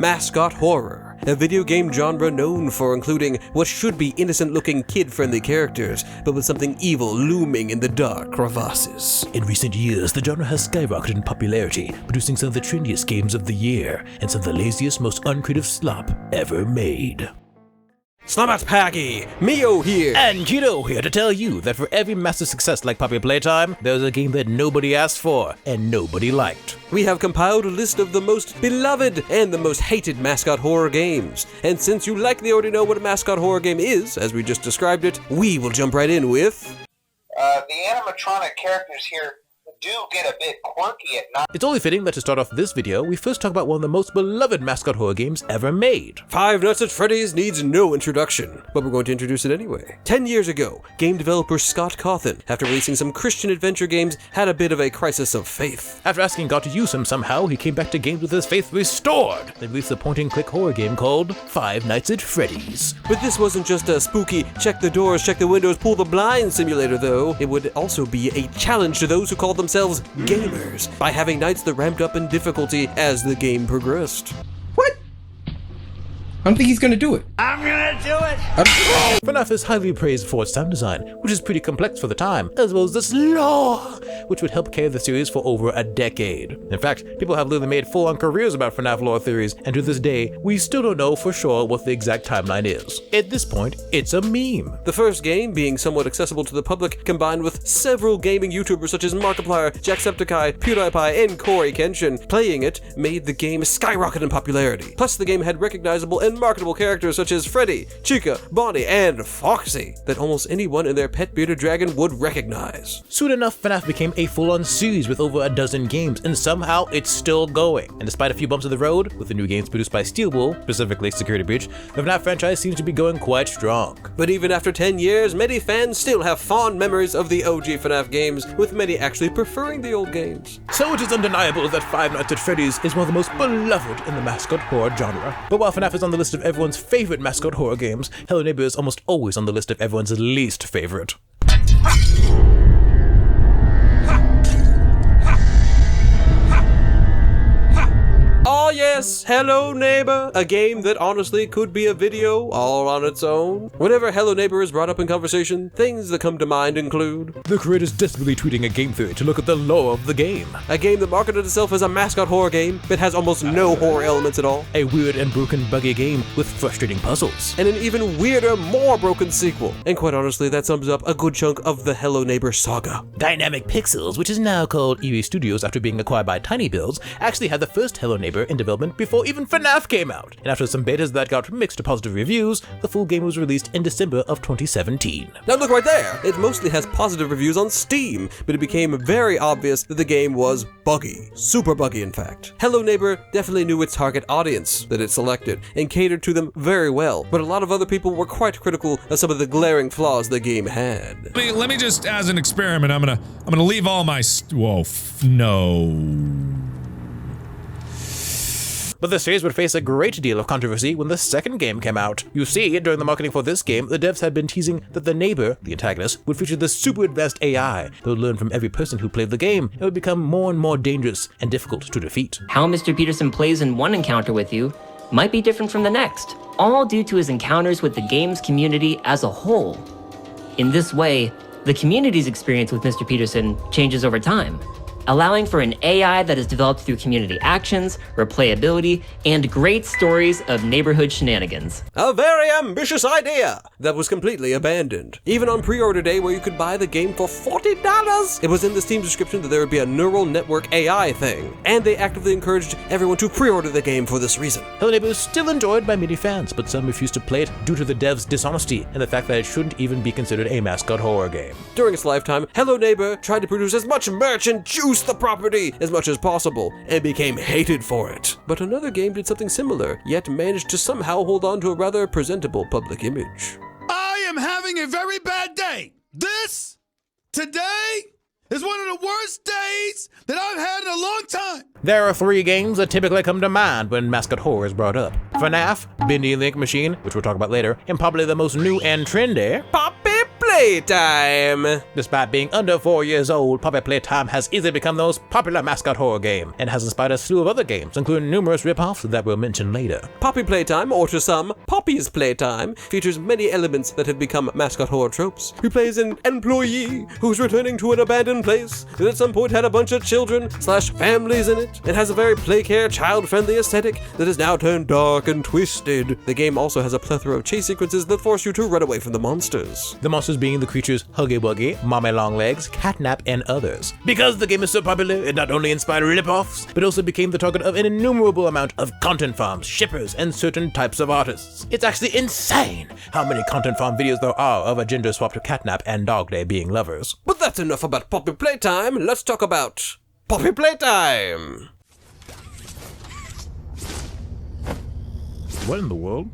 mascot horror, a video game genre known for including what should be innocent-looking kid-friendly characters, but with something evil looming in the dark crevasses. In recent years, the genre has skyrocketed in popularity, producing some of the trendiest games of the year, and some of the laziest, most uncreative slop ever made. Slamat Paggy! Mio here! And Kiddo here to tell you that for every massive success like Poppy Playtime, there's a game that nobody asked for and nobody liked. We have compiled a list of the most beloved and the most hated mascot horror games. And since you likely already know what a mascot horror game is, as we just described it, we will jump right in with... The animatronic characters here do get a bit quirky at night. It's only fitting that to start off this video, we first talk about one of the most beloved mascot horror games ever made. Five Nights at Freddy's needs no introduction, but we're going to introduce it anyway. 10 years ago, game developer Scott Cawthon, after releasing some Christian adventure games, had a bit of a crisis of faith. After asking God to use him somehow, he came back to games with his faith restored, and released a point-and-click horror game called Five Nights at Freddy's. But this wasn't just a spooky, check the doors, check the windows, pull the blinds simulator though. It would also be a challenge to those who called themselves gamers, by having nights that ramped up in difficulty as the game progressed. What? I don't think he's gonna do it. I'm gonna do it! FNAF is highly praised for its sound design, which is pretty complex for the time, as well as its lore, which would help carry the series for over a decade. In fact, people have literally made full-on careers about FNAF lore theories, and to this day, we still don't know for sure what the exact timeline is. At this point, it's a meme. The first game, being somewhat accessible to the public, combined with several gaming YouTubers such as Markiplier, Jacksepticeye, PewDiePie, and Corey Kenshin playing it, made the game skyrocket in popularity. Plus, the game had recognizable and marketable characters such as Freddy, Chica, Bonnie, and Foxy that almost anyone in their pet bearded dragon would recognize. Soon enough, FNAF became a full-on series with over a dozen games, and somehow it's still going. And despite a few bumps in the road, with the new games produced by Steelwool, specifically Security Breach, the FNAF franchise seems to be going quite strong. But even after 10 years, many fans still have fond memories of the OG FNAF games, with many actually preferring the old games. So it is undeniable that Five Nights at Freddy's is one of the most beloved in the mascot horror genre. But while FNAF is on the list of everyone's favorite mascot horror games, Hello Neighbor is almost always on the list of everyone's least favorite. Oh yes, Hello Neighbor, a game that honestly could be a video all on its own. Whenever Hello Neighbor is brought up in conversation, things that come to mind include the creators desperately tweeting a game theory to look at the lore of the game, a game that marketed itself as a mascot horror game but has almost no horror elements at all, a weird and broken buggy game with frustrating puzzles, and an even weirder, more broken sequel. And quite honestly, that sums up a good chunk of the Hello Neighbor saga. Dynamic Pixels, which is now called EA Studios after being acquired by Tiny Builds, actually had the first Hello Neighbor in development before even FNAF came out, and after some betas that got mixed to positive reviews, the full game was released in December of 2017. Now look right there! It mostly has positive reviews on Steam, but it became very obvious that the game was buggy. Super buggy, in fact. Hello Neighbor definitely knew its target audience that it selected, and catered to them very well, but a lot of other people were quite critical of some of the glaring flaws the game had. Let me just, as an experiment, I'm gonna leave all my no. But the series would face a great deal of controversy when the second game came out. You see, during the marketing for this game, the devs had been teasing that the neighbor, the antagonist, would feature this super advanced AI that would learn from every person who played the game and would become more and more dangerous and difficult to defeat. How Mr. Peterson plays in one encounter with you might be different from the next, all due to his encounters with the game's community as a whole. In this way, the community's experience with Mr. Peterson changes over time, allowing for an AI that is developed through community actions, replayability, and great stories of neighborhood shenanigans. A very ambitious idea that was completely abandoned. Even on pre-order day where you could buy the game for $40, it was in the Steam description that there would be a neural network AI thing, and they actively encouraged everyone to pre-order the game for this reason. Hello Neighbor is still enjoyed by many fans, but some refused to play it due to the devs' dishonesty and the fact that it shouldn't even be considered a mascot horror game. During its lifetime, Hello Neighbor tried to produce as much merch and juice the property as much as possible, and became hated for it. But another game did something similar, yet managed to somehow hold on to a rather presentable public image. I am having a very bad day. Today is one of the worst days that I've had in a long time. There are three games that typically come to mind when mascot horror is brought up. FNAF, Bendy Link Machine, which we'll talk about later, and probably the most new and trendy, Poppy Playtime! Despite being under 4 years old, Poppy Playtime has easily become the most popular mascot horror game, and has inspired a slew of other games, including numerous rip-offs that we'll mention later. Poppy Playtime, or to some, Poppy's Playtime, features many elements that have become mascot horror tropes. We play as an employee who's returning to an abandoned place that at some point had a bunch of children/families in it, and has a very play-care, child-friendly aesthetic that is now turned dark and twisted. The game also has a plethora of chase sequences that force you to run away from the monsters. The monsters being the creatures Huggy Wuggy, Mommy Longlegs, Catnap, and others. Because the game is so popular, it not only inspired rip-offs, but also became the target of an innumerable amount of content farms, shippers, and certain types of artists. It's actually insane how many content farm videos there are of a gender-swapped Catnap and Dog Day being lovers. But that's enough about Poppy Playtime. Let's talk about Poppy Playtime! What in the world?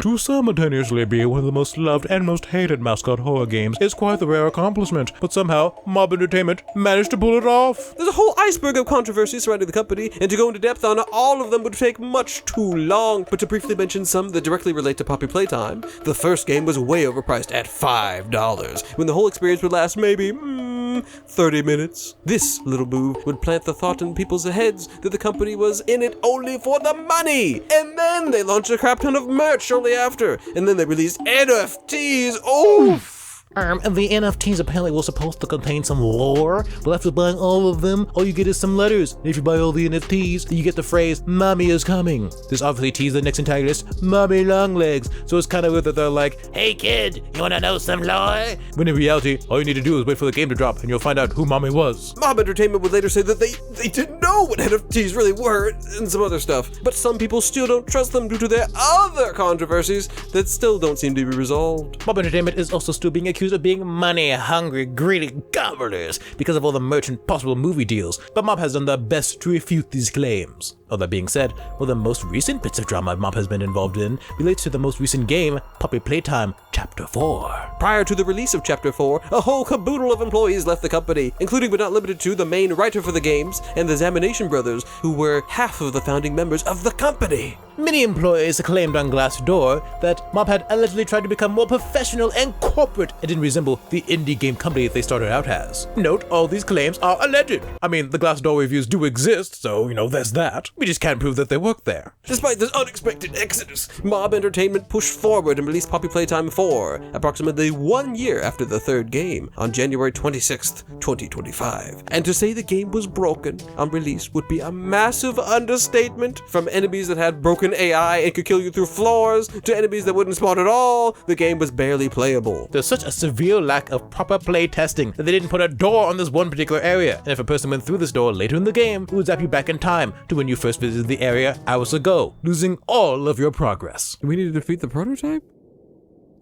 To simultaneously be one of the most loved and most hated mascot horror games is quite the rare accomplishment, but somehow Mob Entertainment managed to pull it off. There's a whole iceberg of controversy surrounding the company, and to go into depth on all of them would take much too long. But to briefly mention some that directly relate to Poppy Playtime, the first game was way overpriced at $5, when the whole experience would last maybe 30 minutes. This little move would plant the thought in people's heads that the company was in it only for the money. And then they launched a crap ton of merch shortly after. And then they released NFTs. Oof! And the NFTs apparently were supposed to contain some lore, but after buying all of them, all you get is some letters. And if you buy all the NFTs, you get the phrase, "Mommy is coming." This obviously teased the next entire list, "Mommy Longlegs." So it's kind of weird that they're like, "Hey kid, you wanna know some lore?" When in reality, all you need to do is wait for the game to drop and you'll find out who Mommy was. Mob Entertainment would later say that they didn't know what NFTs really were, and some other stuff. But some people still don't trust them due to their other controversies that still don't seem to be resolved. Mob Entertainment is also still being accused of being money-hungry, greedy governors because of all the merch and possible movie deals, but Mob has done their best to refute these claims. All that being said, one of the most recent bits of drama Mob has been involved in relates to the most recent game, Poppy Playtime Chapter 4. Prior to the release of Chapter 4, a whole caboodle of employees left the company, including but not limited to the main writer for the games and the Zamination brothers, who were half of the founding members of the company. Many employees claimed on Glassdoor that Mob had allegedly tried to become more professional and corporate and didn't resemble the indie game company they started out as. Note, all these claims are alleged. I mean, the Glassdoor reviews do exist, so, there's that. We just can't prove that they work there. Despite this unexpected exodus, Mob Entertainment pushed forward and released Poppy Playtime 4, approximately 1 year after the third game, on January 26th, 2025. And to say the game was broken on release would be a massive understatement. From enemies that had broken AI and could kill you through floors, to enemies that wouldn't spawn at all, the game was barely playable. There's such a severe lack of proper play testing that they didn't put a door on this one particular area, and if a person went through this door later in the game, it would zap you back in time to when you first visited the area hours ago, losing all of your progress. Do we need to defeat the prototype?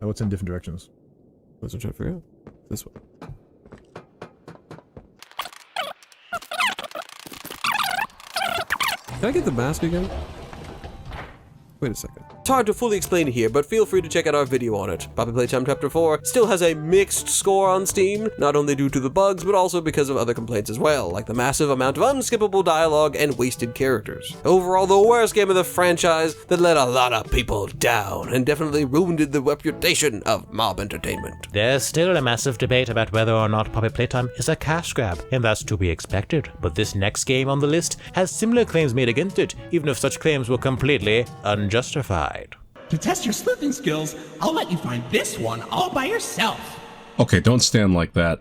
Oh, it's in different directions. Let's try to figure out. This way. Can I get the mask again? Wait a second. It's hard to fully explain here, but feel free to check out our video on it. Poppy Playtime Chapter 4 still has a mixed score on Steam, not only due to the bugs, but also because of other complaints as well, like the massive amount of unskippable dialogue and wasted characters. Overall, the worst game of the franchise that let a lot of people down, and definitely ruined the reputation of Mob Entertainment. There's still a massive debate about whether or not Poppy Playtime is a cash grab, and that's to be expected. But this next game on the list has similar claims made against it, even if such claims were completely unjustified. To test your sleuthing skills, I'll let you find this one all by yourself. Okay, don't stand like that.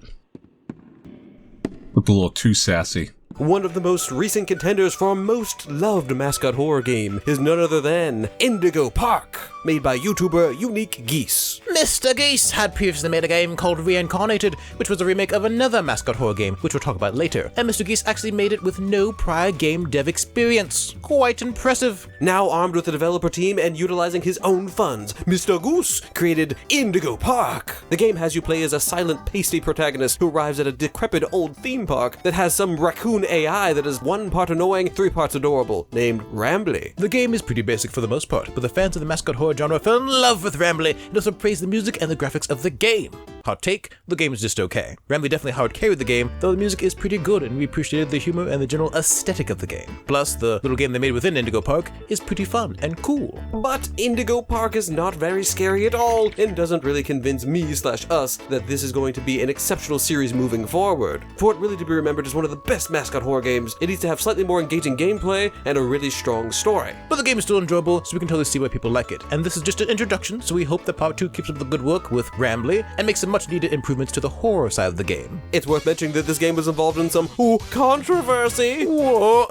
Look a little too sassy. One of the most recent contenders for most loved mascot horror game is none other than Indigo Park, made by YouTuber Unique Geese. Mr. Geese had previously made a game called Reincarnated, which was a remake of another mascot horror game, which we'll talk about later. And Mr. Geese actually made it with no prior game dev experience. Quite impressive. Now armed with a developer team and utilizing his own funds, Mr. Goose created Indigo Park. The game has you play as a silent, pasty protagonist who arrives at a decrepit old theme park that has some raccoon AI that is 1 part annoying, 3 parts adorable, named Rambly. The game is pretty basic for the most part, but the fans of the mascot horror genre fell in love with Rambly and also praised the music and the graphics of the game. Hot take, the game is just okay. Ramley definitely hard carried the game, though the music is pretty good and we appreciated the humor and the general aesthetic of the game. Plus, the little game they made within Indigo Park is pretty fun and cool. But Indigo Park is not very scary at all, and doesn't really convince me/us that this is going to be an exceptional series moving forward. For it really to be remembered as one of the best mascot horror games, it needs to have slightly more engaging gameplay and a really strong story. But the game is still enjoyable, so we can totally see why people like it. And this is just an introduction, so we hope that Part 2 keeps up the good work with Ramley and makes some much needed improvements to the horror side of the game. It's worth mentioning that this game was involved in some controversy. Whoa.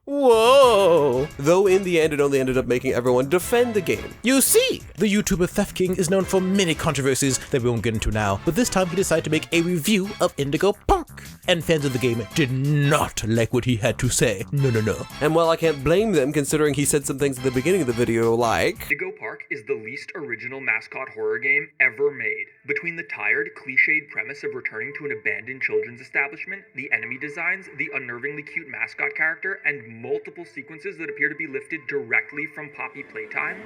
Whoa! Though in the end it only ended up making everyone defend the game. You see, the YouTuber Theft King is known for many controversies that we won't get into now, but this time he decided to make a review of Indigo Park. And fans of the game did not like what he had to say. No. And while I can't blame them, considering he said some things at the beginning of the video like, Indigo Park is the least original mascot horror game ever made. Between the tired, cliched premise of returning to an abandoned children's establishment, the enemy designs, the unnervingly cute mascot character, and multiple sequences that appear to be lifted directly from Poppy Playtime,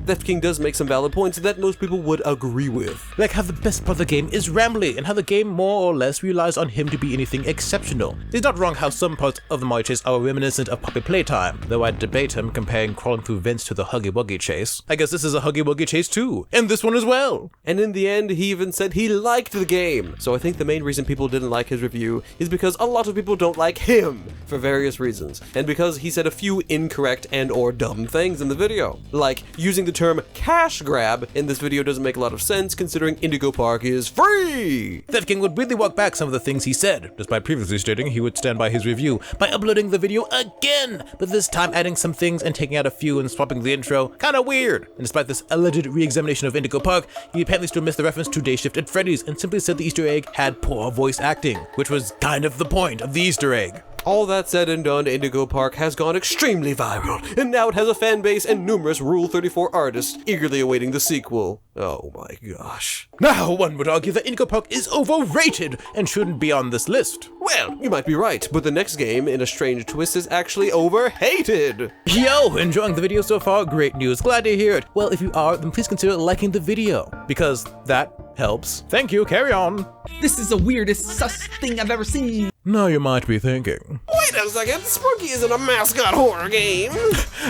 Theft King does make some valid points that most people would agree with. Like how the best part of the game is Ramley, and how the game more or less relies on him to be anything exceptional. He's not wrong how some parts of the Mario chase are reminiscent of Poppy Playtime, though I'd debate him comparing crawling through vents to the Huggy Wuggy chase. I guess this is a Huggy Wuggy chase too, and this one as well. And in the end, he even said he liked the game. So I think the main reason people didn't like his review is because a lot of people don't like him for various reasons, and because he said a few incorrect and or dumb things in the video. Like, using the term cash grab in this video doesn't make a lot of sense considering Indigo Park is free! Theft King would really walk back some of the things he said, despite previously stating he would stand by his review, by uploading the video again, but this time adding some things and taking out a few and swapping the intro. Kinda weird. And despite this alleged re-examination of Indigo Park, he apparently still missed the reference to Day Shift at Freddy's and simply said the Easter egg had poor voice acting, which was kind of the point of the Easter egg. All that said and done, Indigo Park has gone extremely viral, and now it has a fan base and numerous Rule 34 artists eagerly awaiting the sequel. Oh my gosh. Now, one would argue that Indigo Park is overrated and shouldn't be on this list. Well, you might be right, but the next game, in a strange twist, is actually overhated. Yo, enjoying the video so far? Great news, glad to hear it. Well, if you are, then please consider liking the video, because that helps. Thank you, carry on. This is the weirdest sus thing I've ever seen. Now you might be thinking, Wait a second, Sprunki isn't a mascot horror game.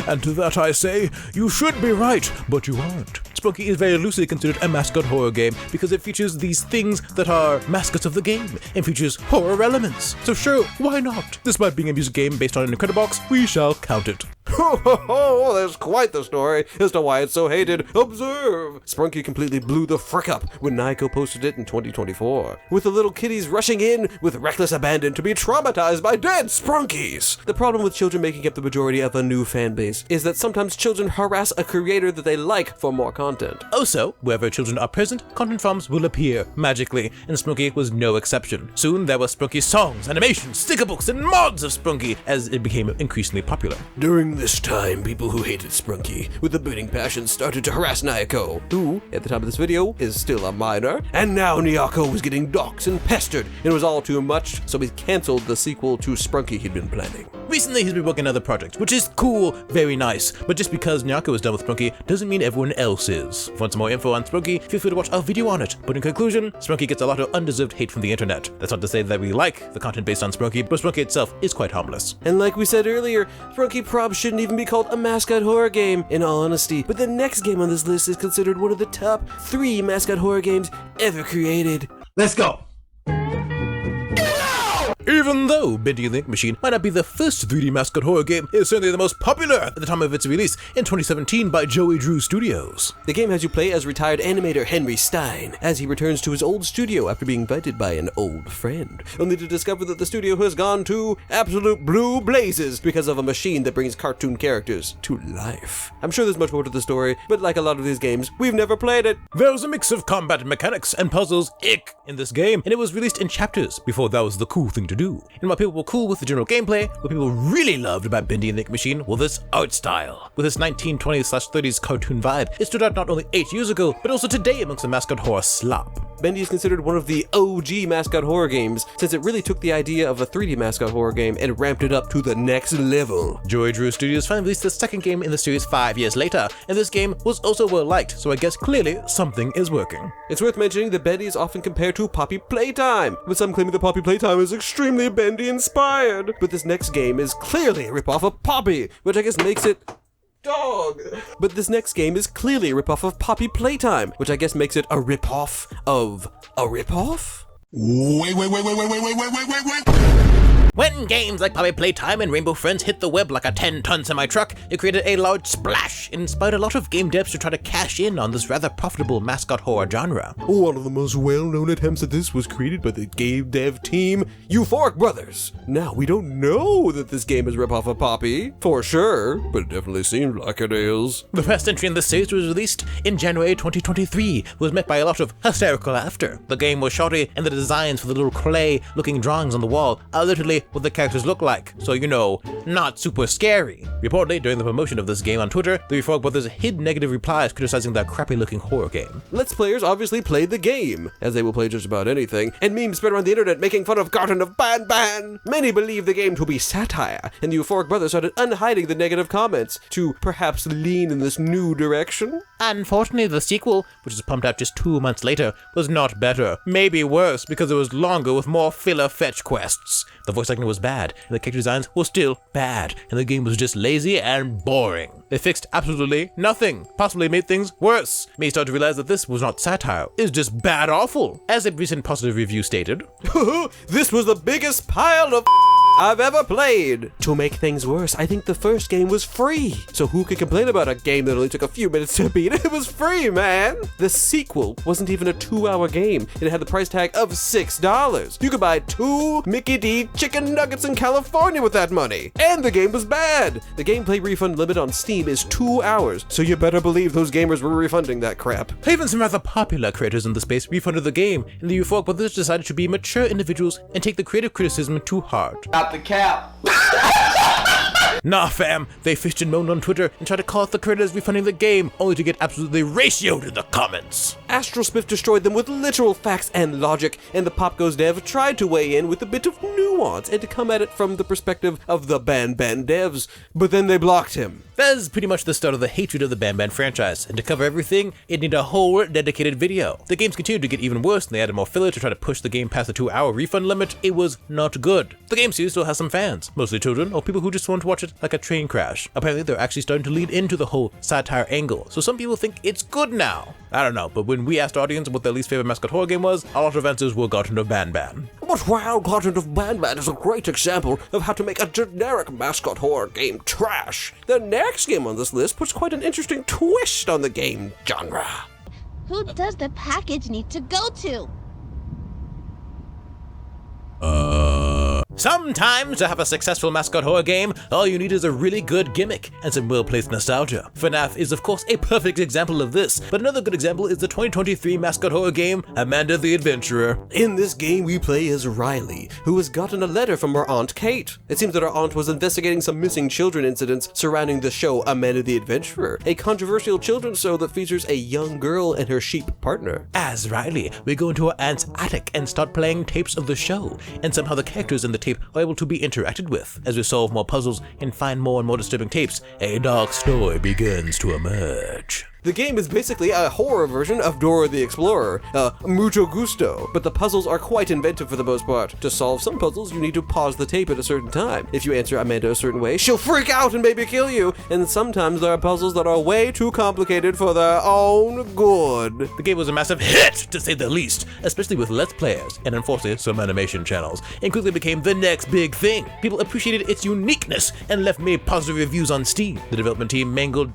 and to that I say, you should be right, but you aren't. Sprunki is very loosely considered a mascot horror game because it features these things that are mascots of the game and features horror elements. So sure, why not? Despite being a music game based on an Incredibox, we shall count it. Ho ho ho, there's quite the story as to why it's so hated. Observe! Sprunki completely blew the frick up when Naiko posted it in 2024, with the little kitties rushing in with reckless abandon to be traumatized by dead Sprunkies. The problem with children making up the majority of a new fan base is that sometimes children harass a creator that they like for more content. Also, wherever children are present, content farms will appear magically, and Sprunki was no exception. Soon there were Sprunki songs, animations, sticker books, and mods of Sprunki as it became increasingly popular. During this time, people who hated Sprunki with a burning passion started to harass Naoko, who, at the time of this video, is still a minor, and now Naoko was getting doxxed and pestered, and it was all too much, so he canceled the sequel to Sprunki he'd been planning. Recently he's been working on other projects, which is cool, very nice, but just because Naoko is done with Sprunki doesn't mean everyone else is. If you want some more info on Sprunki, feel free to watch our video on it, but in conclusion, Sprunki gets a lot of undeserved hate from the internet. That's not to say that we like the content based on Sprunki, but Sprunki itself is quite harmless. And like we said earlier, Sprunki prob shouldn't even be called a mascot horror game, in all honesty, but the next game on this list is considered one of the top 3 mascot horror games ever created. Let's go. Even though Bendy Link Machine might not be the first 3D mascot horror game, it is certainly the most popular at the time of its release in 2017 by Joey Drew Studios. The game has you play as retired animator Henry Stein, as he returns to his old studio after being invited by an old friend, only to discover that the studio has gone to absolute blue blazes because of a machine that brings cartoon characters to life. I'm sure there's much more to the story, but like a lot of these games, we've never played it. There's a mix of combat mechanics and puzzles in this game, and it was released in chapters before that was the cool thing to do. too. And while people were cool with the general gameplay, what people really loved about Bendy and the Ink Machine was this art style. With its 1920s/30s cartoon vibe, it stood out not only 8 years ago, but also today amongst the Mascot horror slop. Bendy is considered one of the OG Mascot horror games, since it really took the idea of a 3D Mascot horror game and ramped it up to the next level. Joy Drew Studios finally released the second game in the series 5 years later, and this game was also well liked, so I guess clearly something is working. It's worth mentioning that Bendy is often compared to Poppy Playtime, with some claiming that Poppy Playtime is extremely Bendy inspired. But this next game is clearly a ripoff of Poppy, which I guess makes it But this next game is clearly a ripoff of Poppy Playtime, which I guess makes it a ripoff of a ripoff? Wait. When games like Poppy Playtime and Rainbow Friends hit the web like a 10-ton semi-truck, it created a large splash and inspired a lot of game devs to try to cash in on this rather profitable mascot horror genre. One of the most well-known attempts at this was created by the game dev team, Euphoric Brothers. Now, we don't know that this game is a ripoff of Poppy, for sure, but it definitely seems like it is. The first entry in the series was released in January 2023, was met by a lot of hysterical laughter. The game was shoddy, and the designs for the little clay-looking drawings on the wall are literally what the characters look like, so you know, not super scary. Reportedly, during the promotion of this game on Twitter, the Euphoric Brothers hid negative replies criticizing the crappy-looking horror game. Let's Players obviously played the game, as they will play just about anything, and memes spread around the internet making fun of Garten of BanBan. Many believe the game to be satire, and the Euphoric Brothers started unhiding the negative comments to perhaps lean in this new direction. Unfortunately, the sequel, which was pumped out just 2 months later, was not better. Maybe worse, because it was longer with more filler fetch quests. The voice acting was bad, and the character designs were still bad, and the game was just lazy and boring. They fixed absolutely nothing, possibly made things worse. Me started to realize that this was not satire, it was just bad awful. As a recent positive review stated, "This was the biggest pile of I've ever played. To make things worse, I think the first game was free. So who could complain about a game that only took a few minutes to beat? It was free, man. The sequel wasn't even a 2-hour game. It had the price tag of $6. You could buy 2 Mickey D chicken nuggets in California with that money. And the game was bad. The gameplay refund limit on Steam is 2 hours. So you better believe those gamers were refunding that crap. Even some rather popular creators in the space refunded the game, and the Euphoric Brothers decided to be mature individuals and take the creative criticism too hard. Out the cap. Nah fam, they fished and moaned on Twitter and tried to call out the creators refunding the game, only to get absolutely ratioed in the comments. Astral Smith destroyed them with literal facts and logic, and the Pop Goes dev tried to weigh in with a bit of nuance and to come at it from the perspective of the BanBan devs, but then they blocked him. That is pretty much the start of the hatred of the BanBan franchise, and to cover everything, it needed a whole dedicated video. The games continued to get even worse, and they added more filler to try to push the game past the 2-hour refund limit. It was not good. The game series still has some fans, mostly children or people who just want to watch it like a train crash. Apparently, they're actually starting to lead into the whole satire angle, so some people think it's good now. I don't know, but when we asked our audience what their least favorite mascot horror game was, a lot of answers were Garten of BanBan. But while Garten of BanBan is a great example of how to make a generic mascot horror game trash, the next game on this list puts quite an interesting twist on the game genre. Who does the package need to go to? Sometimes to have a successful mascot horror game, all you need is a really good gimmick and some well-placed nostalgia. FNAF is of course a perfect example of this, but another good example is the 2023 mascot horror game, Amanda the Adventurer. In this game we play as Riley, who has gotten a letter from her Aunt Kate. It seems that her aunt was investigating some missing children incidents surrounding the show Amanda the Adventurer, a controversial children's show that features a young girl and her sheep partner. As Riley, we go into her aunt's attic and start playing tapes of the show, and somehow the characters in the tape are able to be interacted with. As we solve more puzzles and find more and more disturbing tapes, a dark story begins to emerge. The game is basically a horror version of Dora the Explorer, mucho gusto, but the puzzles are quite inventive for the most part. To solve some puzzles, you need to pause the tape at a certain time. If you answer Amanda a certain way, she'll freak out and maybe kill you, and sometimes there are puzzles that are way too complicated for their own good. The game was a massive hit, to say the least, especially with Let's Players, and unfortunately some animation channels, and quickly became the next big thing. People appreciated its uniqueness and left me positive reviews on Steam. The development team Mangled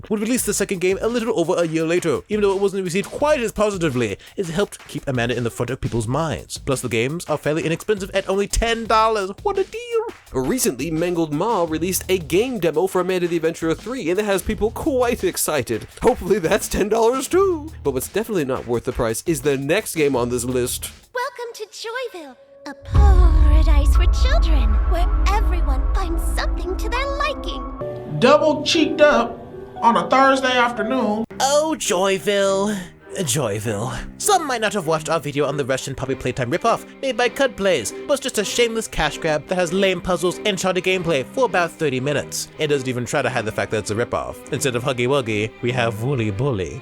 would release the second game a little over a year later. Even though it wasn't received quite as positively, it helped keep Amanda in the front of people's minds. Plus the games are fairly inexpensive at only $10. What a deal! Recently, Mangled Ma released a game demo for Amanda the Adventurer 3, and it has people quite excited. Hopefully that's $10 too! But what's definitely not worth the price is the next game on this list. Welcome to Joyville, A paradise for children, where everyone finds something to their liking. Double cheeked up on a Thursday afternoon. Oh, Joyville. Joyville. Some might not have watched our video on the Russian Poppy Playtime ripoff made by Cud Plays, but it's just a shameless cash grab that has lame puzzles and shoddy gameplay for about 30 minutes. It doesn't even try to hide the fact that it's a ripoff. Instead of Huggy Wuggy, we have Woolly Bully.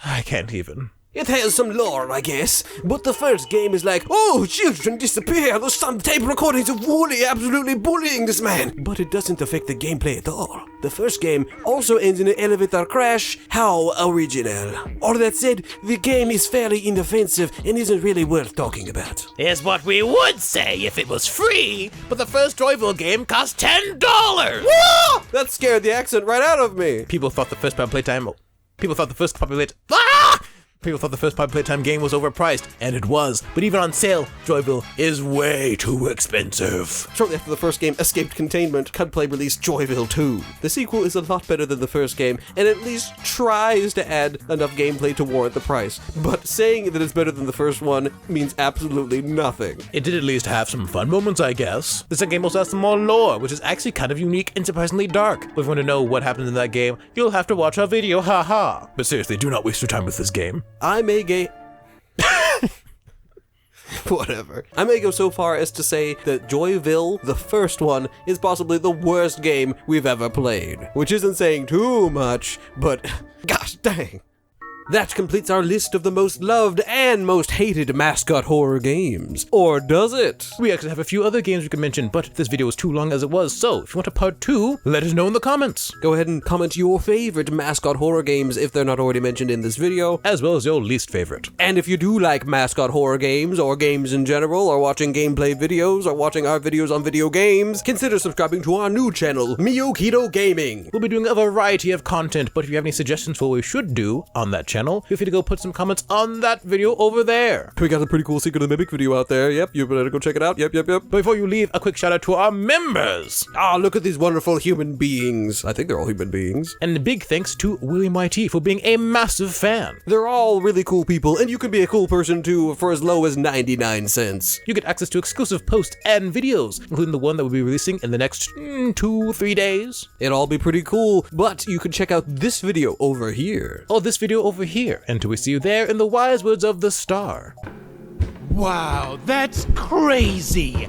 I can't even. It has some lore, I guess, but the first game is like, oh, children disappear, there's some tape recordings of Wooly absolutely bullying this man. But it doesn't affect the gameplay at all. The first game also ends in an elevator crash. How original. All that said, the game is fairly inoffensive and isn't really worth talking about. Here's what we would say if it was free, but the first Joyville game cost $10! Whoa! That scared the accent right out of me. People thought the first Poppy Playtime game was overpriced, and it was, but even on sale, Joyville is way too expensive. Shortly after the first game escaped containment, Cudplay released Joyville 2. The sequel is a lot better than the first game, and at least tries to add enough gameplay to warrant the price. But saying that it's better than the first one means absolutely nothing. It did at least have some fun moments, I guess. The second game also has some more lore, which is actually kind of unique and surprisingly dark. But if you want to know what happened in that game, you'll have to watch our video, haha. But seriously, do not waste your time with this game. I may Whatever. I may go so far as to say that Joyville, the first one, is possibly the worst game we've ever played. Which isn't saying too much, but gosh dang. That completes our list of the most loved and most hated Mascot horror games. Or does it? We actually have a few other games we could mention, but this video was too long as it was, so if you want a part 2, let us know in the comments. Go ahead and comment your favorite Mascot horror games if they're not already mentioned in this video, as well as your least favorite. And if you do like Mascot horror games, or games in general, or watching gameplay videos, or watching our videos on video games, consider subscribing to our new channel, Miyokito Gaming. We'll be doing a variety of content, but if you have any suggestions for what we should do on that channel, feel free to go put some comments on that video over there. We got a pretty cool Secret of the Mimic video out there. Yep, you better go check it out. Yep. But before you leave, a quick shout out to our members. Look at these wonderful human beings. I think they're all human beings. And a big thanks to William YT for being a massive fan. They're all really cool people, and you can be a cool person too for as low as 99 cents. You get access to exclusive posts and videos, including the one that we'll be releasing in the next 2-3 days. It'll all be pretty cool, but you can check out this video over here. Or this video over here. Until we see you there in the wise words of the star. Wow, that's crazy!